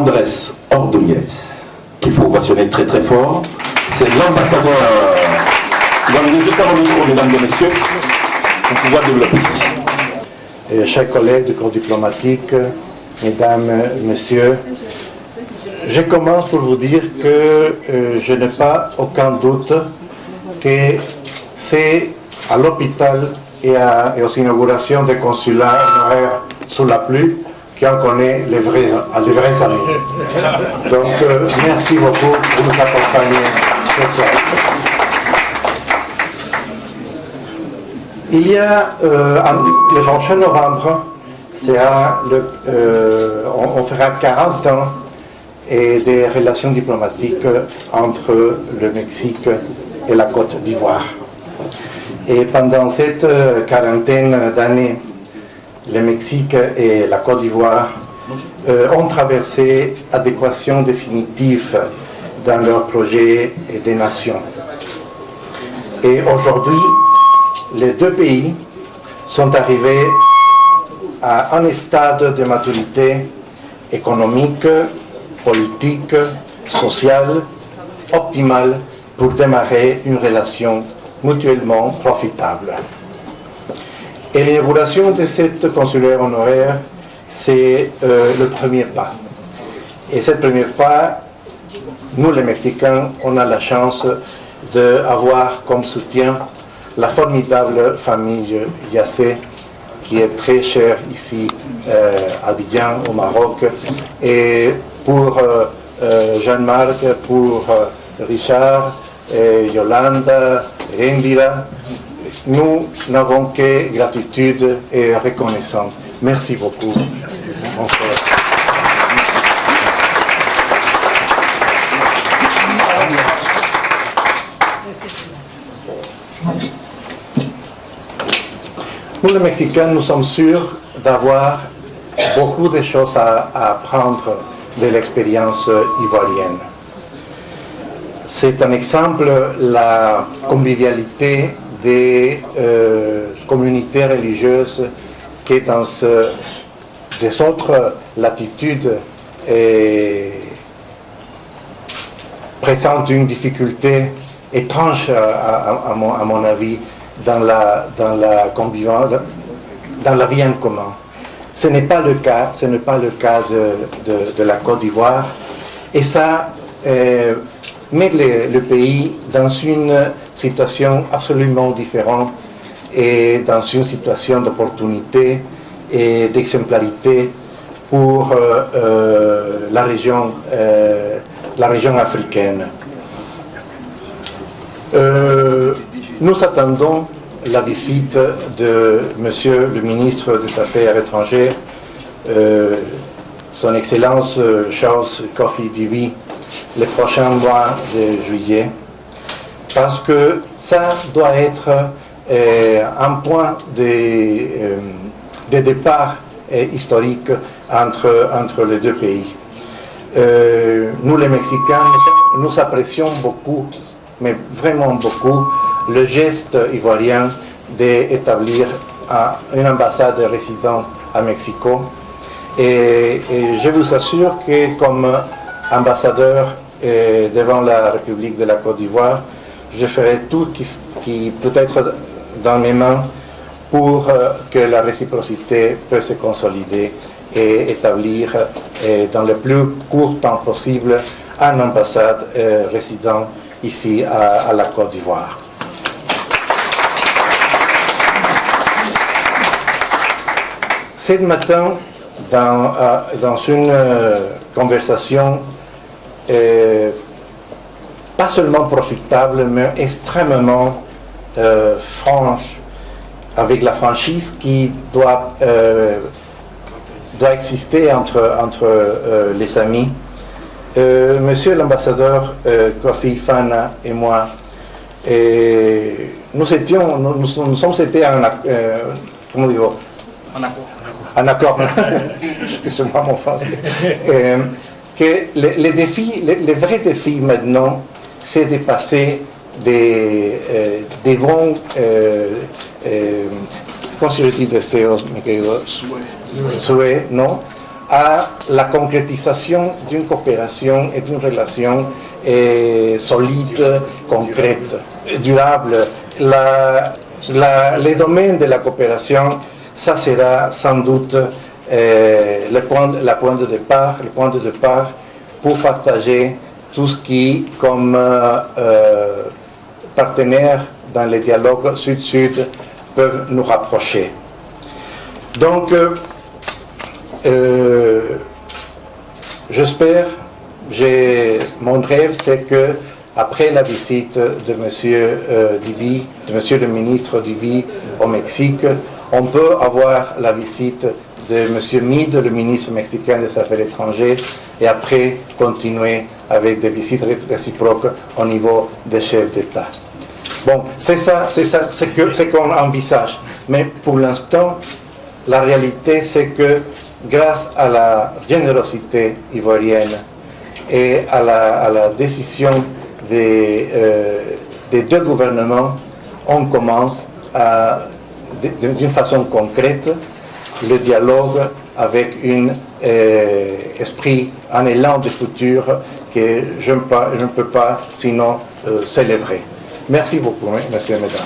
Andrés Ordóñez, qu'il faut ovationner très très fort. C'est l'ambassadeur. Il va venir juste avant nous, mesdames et messieurs, pour pouvoir développer ceci. Chers collègues du corps diplomatique, mesdames, messieurs, je commence pour vous dire que je n'ai pas aucun doute que c'est à l'hôpital et aux inaugurations des consulats honoraires sous la pluie qu'on connaît les vrais amis. Donc, merci beaucoup de nous accompagner ce soir. Il y a le 28 novembre, on fera 40 ans des relations diplomatiques entre le Mexique et la Côte d'Ivoire. Et pendant cette quarantaine d'années, le Mexique et la Côte d'Ivoire ont traversé adéquation définitive dans leur projet des nations. Et aujourd'hui, les deux pays sont arrivés à un stade de maturité économique, politique, sociale, optimale pour démarrer une relation mutuellement profitable. Et l'inauguration de cette consulaire honoraire, c'est le premier pas. Et ce premier pas, nous les Mexicains, on a la chance d'avoir comme soutien la formidable famille Yassé, qui est très chère ici à Abidjan, au Maroc. Et pour Jean-Marc, pour Richard, Yolanda, Indira, nous n'avons que gratitude et reconnaissance. Merci beaucoup. Nous, les Mexicains, nous sommes sûrs d'avoir beaucoup de choses à apprendre de l'expérience ivoirienne. C'est un exemple, la convivialité des communautés religieuses qui, dans des autres latitudes, présente une difficulté étrange, à mon avis, dans la convivence, dans la vie en commun. Ce n'est pas le cas de la Côte d'Ivoire, et ça met le pays dans une situation absolument différente et dans une situation d'opportunité et d'exemplarité pour la région africaine. Nous attendons la visite de Monsieur le ministre des Affaires étrangères, Son Excellence Charles Kofi Divi, le prochain mois de juillet, parce que ça doit être un point de départ historique entre les deux pays. Nous les Mexicains, nous apprécions beaucoup, mais vraiment beaucoup, le geste ivoirien d'établir une ambassade résidente à Mexico. Et je vous assure que comme ambassadeur devant la République de la Côte d'Ivoire, je ferai tout qui peut être dans mes mains pour que la réciprocité puisse se consolider et établir dans le plus court temps possible une ambassade résidente ici à la Côte d'Ivoire. Ce matin, dans une conversation pas seulement profitable, mais extrêmement franche, avec la franchise qui doit exister entre les amis. Monsieur l'ambassadeur Kofi Fana et moi, nous sommes été en accord, excusez-moi mon français, que les vrais défis maintenant, c'est de passer des bons, comment se dit deseos, mi querido? Souhaits, non, à la concrétisation d'une coopération et d'une relation solide, concrète, durable. Les domaines de la coopération, ça sera sans doute le point de départ pour partager tout ce qui, comme partenaires dans les dialogues sud-sud, peuvent nous rapprocher. Donc, j'espère, mon rêve, c'est que après la visite de Monsieur Dibi, de Monsieur le ministre Dibi au Mexique, on peut avoir la visite de Monsieur Mid, le ministre mexicain des Affaires étrangères, et après continuer avec des visites réciproques au niveau des chefs d'État. Bon, c'est ce qu'on envisage. Mais pour l'instant, la réalité, c'est que grâce à la générosité ivoirienne et à la décision des deux gouvernements, on commence d'une façon concrète le dialogue avec un élan de futur que je ne peux pas sinon célébrer. Merci beaucoup, messieurs et mesdames.